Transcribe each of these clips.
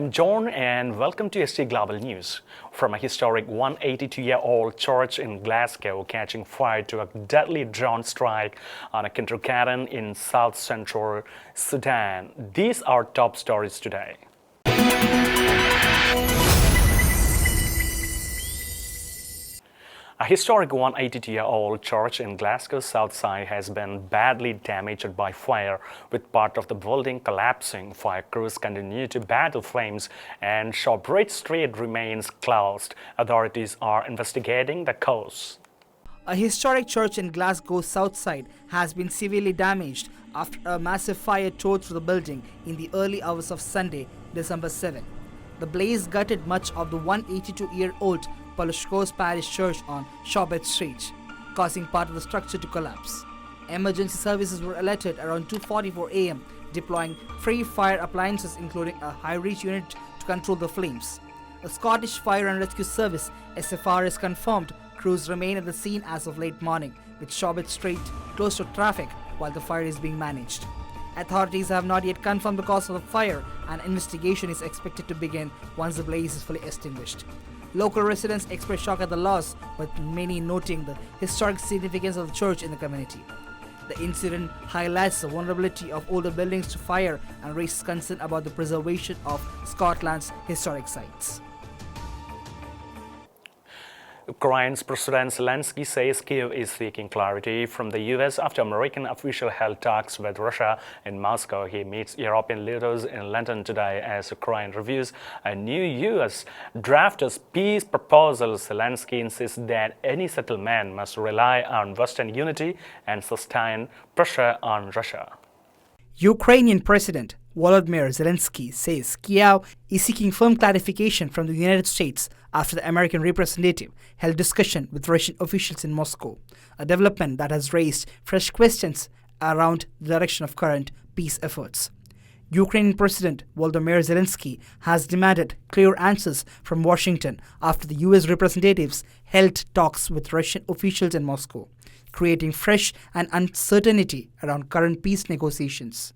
I'm John and welcome to SG Global News. From a historic 182-year-old church in Glasgow catching fire to a deadly drone strike on a kindergarten in south-central Sudan, these are top stories today. A historic 182-year-old church in Glasgow's south side has been badly damaged by fire, with part of the building collapsing. Fire crews continue to battle flames and Shawbridge Street remains closed. Authorities are investigating the cause. A historic church in Glasgow's south side has been severely damaged after a massive fire tore through the building in the early hours of Sunday, December 7. The blaze gutted much of the 182-year-old Pollokshaws Parish church on Shawbridge Street, causing part of the structure to collapse. Emergency services were alerted around 2:44 a.m., deploying free fire appliances including a high-reach unit to control the flames. The Scottish Fire and Rescue Service (SFRS) confirmed crews remain at the scene as of late morning, with Shawbridge Street closed to traffic while the fire is being managed. Authorities have not yet confirmed the cause of the fire, and investigation is expected to begin once the blaze is fully extinguished. Local residents expressed shock at the loss, with many noting the historic significance of the church in the community. The incident highlights the vulnerability of older buildings to fire and raises concern about the preservation of Scotland's historic sites. Ukraine's President Zelensky says Kyiv is seeking clarity from the U.S. after American officials held talks with Russia in Moscow. He meets European leaders in London today as Ukraine reviews a new U.S. draft's peace proposal. Zelensky insists that any settlement must rely on Western unity and sustain pressure on Russia. Ukrainian President Volodymyr Zelensky says Kyiv is seeking firm clarification from the United States after the American representative held discussion with Russian officials in Moscow, a development that has raised fresh questions around the direction of current peace efforts. Ukrainian President Volodymyr Zelensky has demanded clear answers from Washington after the U.S. representatives held talks with Russian officials in Moscow, creating fresh and uncertainty around current peace negotiations.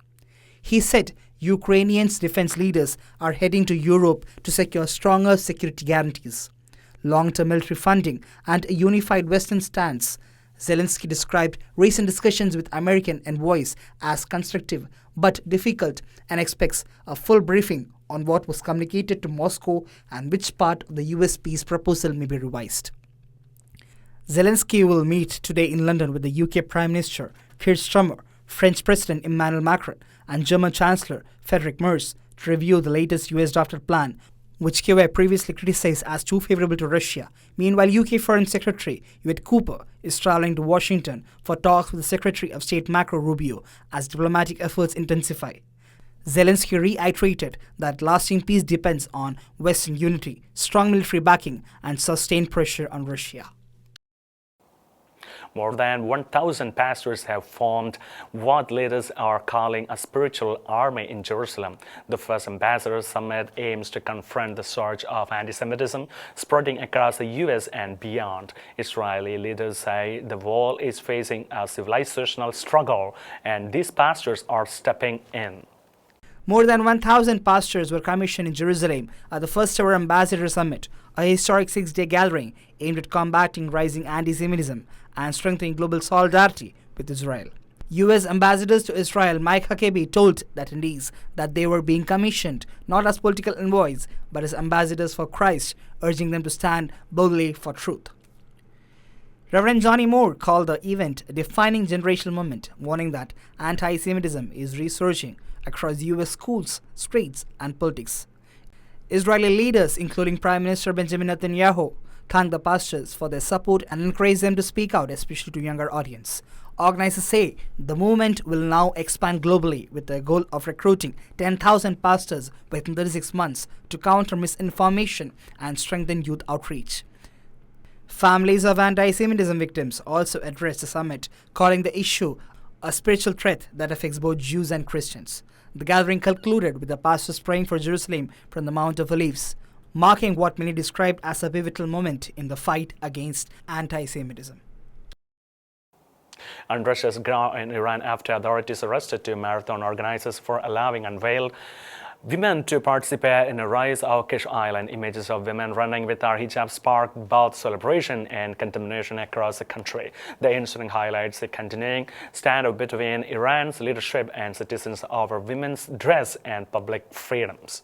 He said Ukrainians' defense leaders are heading to Europe to secure stronger security guarantees, long-term military funding, and a unified Western stance. Zelensky described recent discussions with American envoys as constructive but difficult and expects a full briefing on what was communicated to Moscow and which part of the U.S. peace proposal may be revised. Zelensky will meet today in London with the UK Prime Minister Keir Starmer, French President Emmanuel Macron, and German Chancellor Friedrich Merz to review the latest US drafted plan, which Kyiv previously criticized as too favorable to Russia. Meanwhile, UK Foreign Secretary Yvette Cooper is traveling to Washington for talks with the Secretary of State Marco Rubio as diplomatic efforts intensify. Zelensky reiterated that lasting peace depends on Western unity, strong military backing, and sustained pressure on Russia. More than 1,000 pastors have formed what leaders are calling a spiritual army in Jerusalem. The first Ambassador Summit aims to confront the surge of anti-Semitism spreading across the U.S. and beyond. Israeli leaders say the world is facing a civilizational struggle, and these pastors are stepping in. More than 1,000 pastors were commissioned in Jerusalem at the first-ever Ambassador Summit, a historic six-day gathering aimed at combating rising anti-Semitism and strengthening global solidarity with Israel. U.S. ambassadors to Israel Mike Huckabee told the attendees that they were being commissioned not as political envoys but as ambassadors for Christ, urging them to stand boldly for truth. Reverend Johnny Moore called the event a defining generational moment, warning that anti-Semitism is resurging across U.S. schools, streets, and politics. Israeli leaders, including Prime Minister Benjamin Netanyahu, thanked the pastors for their support and encouraged them to speak out, especially to younger audience. Organizers say the movement will now expand globally with the goal of recruiting 10,000 pastors within 36 months to counter misinformation and strengthen youth outreach. Families of anti-Semitism victims also addressed the summit, calling the issue a spiritual threat that affects both Jews and Christians. The gathering concluded with the pastors praying for Jerusalem from the Mount of Olives, marking what many described as a pivotal moment in the fight against anti-Semitism. And Russia's ground in Iran after authorities arrested two marathon organizers for allowing unveiled Women to participate in a Rise of Kish Island. Images of women running without hijab sparked both celebration and condemnation across the country. The incident highlights the continuing standoff between Iran's leadership and citizens over women's dress and public freedoms.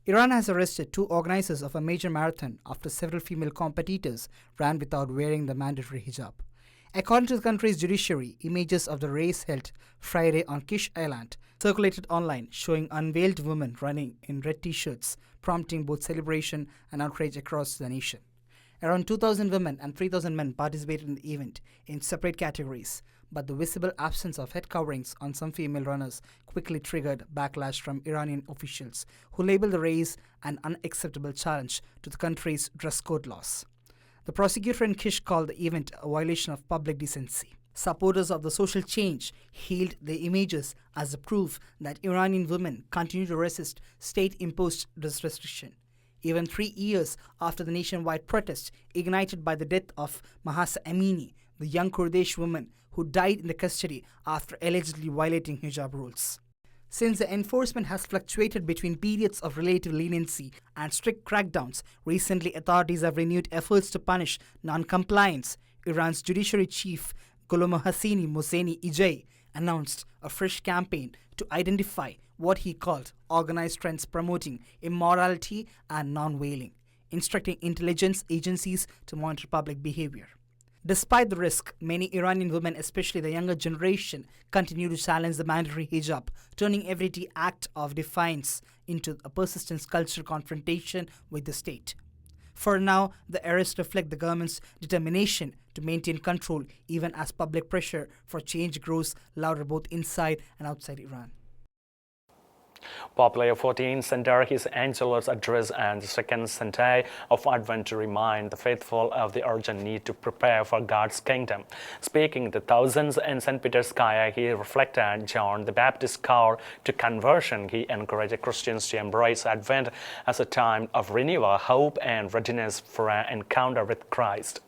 Iran has arrested 2 organizers of a major marathon after several female competitors ran without wearing the mandatory hijab. According to the country's judiciary, images of the race held Friday on Kish Island circulated online, showing unveiled women running in red t-shirts, prompting both celebration and outrage across the nation. Around 2,000 women and 3,000 men participated in the event in separate categories, but the visible absence of head coverings on some female runners quickly triggered backlash from Iranian officials, who labeled the race an unacceptable challenge to the country's dress code laws. The prosecutor in Kish called the event a violation of public decency. Supporters of the social change hailed the images as a proof that Iranian women continue to resist state-imposed dress restriction. Even 3 years after the nationwide protest ignited by the death of Mahsa Amini, the young Kurdish woman who died in the custody after allegedly violating hijab rules. Since the enforcement has fluctuated between periods of relative leniency and strict crackdowns, recently authorities have renewed efforts to punish non-compliance. Iran's judiciary chief Ghulam Hosseini Mohseni Ejei announced a fresh campaign to identify what he called organized trends promoting immorality and non-veiling, instructing intelligence agencies to monitor public behavior. Despite the risk, many Iranian women, especially the younger generation, continue to challenge the mandatory hijab, turning everyday act of defiance into a persistent cultural confrontation with the state. For now, the arrests reflect the government's determination to maintain control even as public pressure for change grows louder both inside and outside Iran. Pope Leo XIV sent his Angelus address and the second Sunday of Advent to remind the faithful of the urgent need to prepare for God's kingdom. Speaking to thousands in St. Peter's Sky, he reflected John the Baptist's call to conversion. He encouraged Christians to embrace Advent as a time of renewal, hope, and readiness for an encounter with Christ.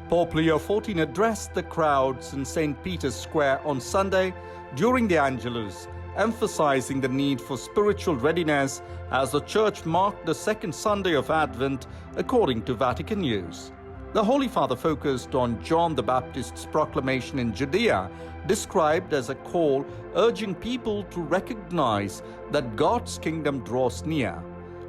Pope Leo XIV addressed the crowds in St. Peter's Square on Sunday during the Angelus, emphasizing the need for spiritual readiness as the Church marked the second Sunday of Advent, according to Vatican News. The Holy Father focused on John the Baptist's proclamation in Judea, described as a call urging people to recognize that God's kingdom draws near.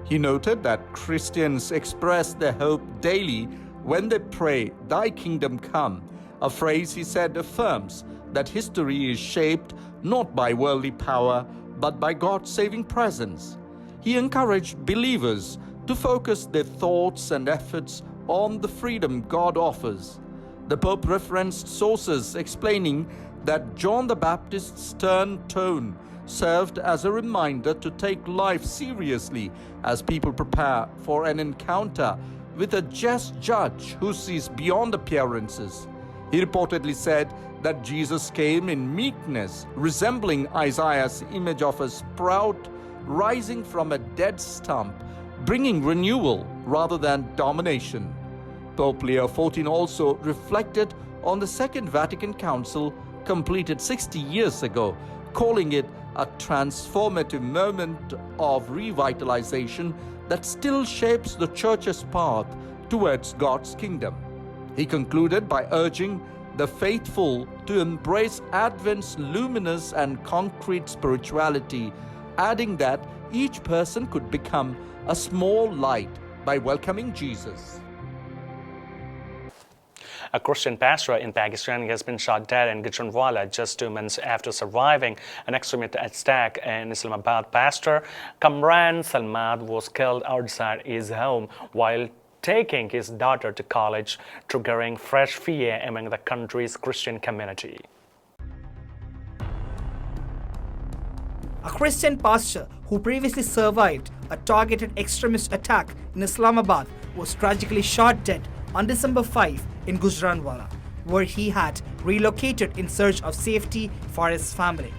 He noted that Christians express their hope daily when they pray, "Thy kingdom come," a phrase he said affirms that history is shaped not by worldly power, but by God's saving presence. He encouraged believers to focus their thoughts and efforts on the freedom God offers. The Pope referenced sources explaining that John the Baptist's stern tone served as a reminder to take life seriously as people prepare for an encounter with a just judge who sees beyond appearances. He reportedly said that Jesus came in meekness, resembling Isaiah's image of a sprout rising from a dead stump, bringing renewal rather than domination. Pope Leo XIV also reflected on the Second Vatican Council completed 60 years ago, calling it a transformative moment of revitalization that still shapes the Church's path towards God's kingdom. He concluded by urging the faithful to embrace Advent's luminous and concrete spirituality, adding that each person could become a small light by welcoming Jesus. A Christian pastor in Pakistan has been shot dead in Gujranwala just 2 months after surviving an extremist attack in Islamabad. Pastor Kamran Salmat was killed outside his home while taking his daughter to college, triggering fresh fear among the country's Christian community. A Christian pastor who previously survived a targeted extremist attack in Islamabad was tragically shot dead on December 5 in Gujranwala, where he had relocated in search of safety for his family.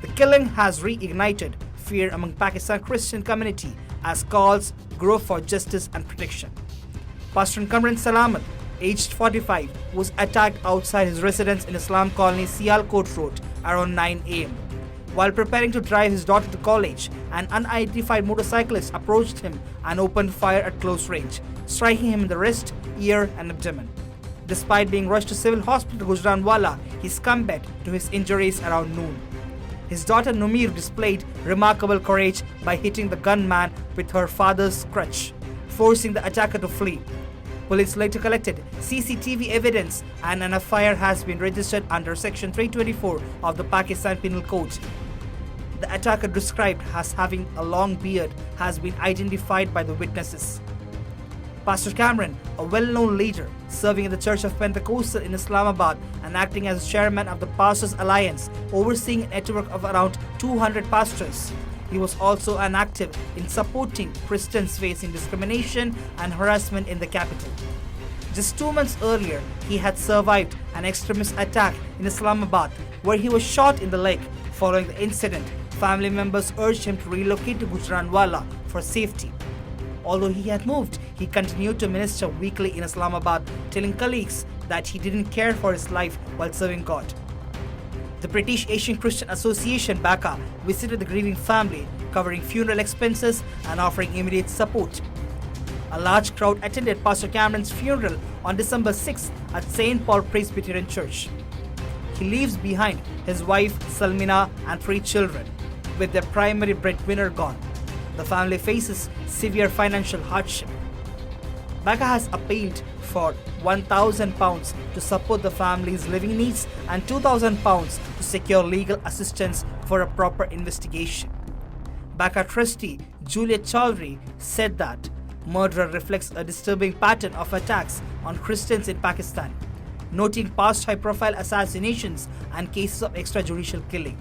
The killing has reignited fear among Pakistan Christian community as calls grow for justice and protection. Pastor Kamran Salamat aged 45, was attacked outside his residence in Islam Colony, Sialkot Road around 9 am. While preparing to drive his daughter to college, an unidentified motorcyclist approached him and opened fire at close range, striking him in the wrist, ear and abdomen. Despite being rushed to civil hospital Gujranwala, he succumbed to his injuries around noon. His daughter Numeer displayed remarkable courage by hitting the gunman with her father's crutch, forcing the attacker to flee. Police later collected CCTV evidence and an FIR has been registered under Section 324 of the Pakistan Penal Code. The attacker, described as having a long beard, has been identified by the witnesses. Pastor Cameron, a well-known leader serving in the Church of Pentecostal in Islamabad and acting as chairman of the Pastors Alliance, overseeing a network of around 200 pastors. He was also an active in supporting Christians facing discrimination and harassment in the capital. Just 2 months earlier, he had survived an extremist attack in Islamabad where he was shot in the leg. Following the incident, family members urged him to relocate to Gujranwala for safety. Although he had moved, he continued to minister weekly in Islamabad, telling colleagues that he didn't care for his life while serving God. The British Asian Christian Association BACA visited the grieving family, covering funeral expenses and offering immediate support. A large crowd attended Pastor Cameron's funeral on December 6th at St. Paul Presbyterian Church. He leaves behind his wife Salmina and 3 children, with their primary breadwinner gone. The family faces severe financial hardship. BACA has appealed for £1,000 to support the family's living needs and £2,000 to secure legal assistance for a proper investigation. BACA trustee Juliet Chaudhry said that murder reflects a disturbing pattern of attacks on Christians in Pakistan, noting past high-profile assassinations and cases of extrajudicial killing.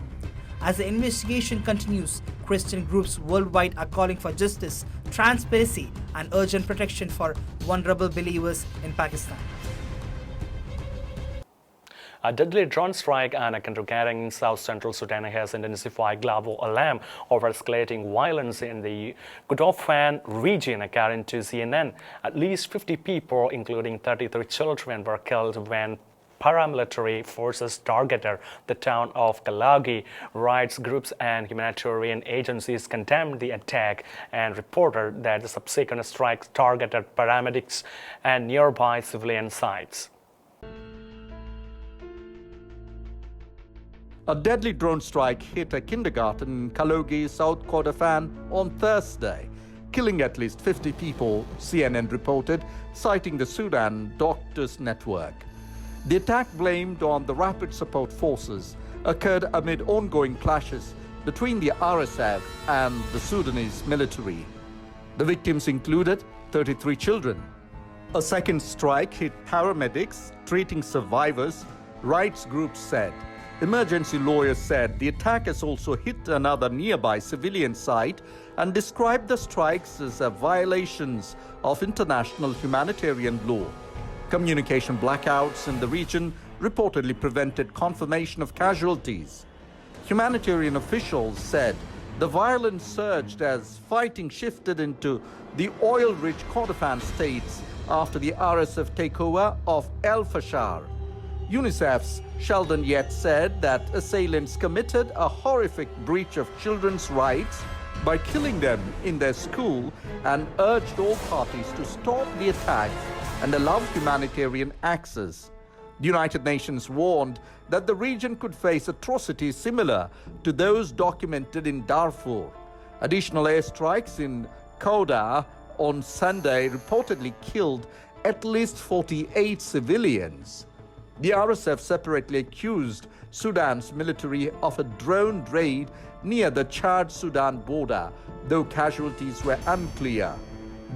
As the investigation continues, Christian groups worldwide are calling for justice, transparency, and urgent protection for vulnerable believers in Pakistan. A deadly drone strike and a counter-gathering in south-central Sudan has intensified global alarm over escalating violence in the Kordofan region, according to CNN. At least 50 people, including 33 children, were killed when paramilitary forces targeted the town of Kalagi. Rights groups and humanitarian agencies condemned the attack and reported that the subsequent strikes targeted paramedics and nearby civilian sites. A deadly drone strike hit a kindergarten in Kalogi, South Kordofan on Thursday, killing at least 50 people, CNN reported, citing the Sudan Doctors Network. The attack, blamed on the Rapid Support Forces, occurred amid ongoing clashes between the RSF and the Sudanese military. The victims included 33 children. A second strike hit paramedics treating survivors, rights groups said. Emergency lawyers said the attack has also hit another nearby civilian site and described the strikes as violations of international humanitarian law. Communication blackouts in the region reportedly prevented confirmation of casualties. Humanitarian officials said the violence surged as fighting shifted into the oil-rich Kordofan states after the RSF takeover of El Fasher. UNICEF's Sheldon Yett said that assailants committed a horrific breach of children's rights by killing them in their school and urged all parties to stop the attacks and allow humanitarian access. The United Nations warned that the region could face atrocities similar to those documented in Darfur. Additional airstrikes in Kauda on Sunday reportedly killed at least 48 civilians. The RSF separately accused Sudan's military of a drone raid near the Chad-Sudan border, though casualties were unclear.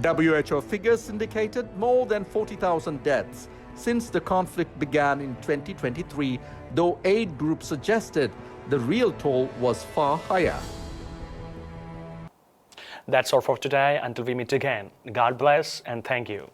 WHO figures indicated more than 40,000 deaths since the conflict began in 2023, though aid groups suggested the real toll was far higher. That's all for today. Until we meet again, God bless and thank you.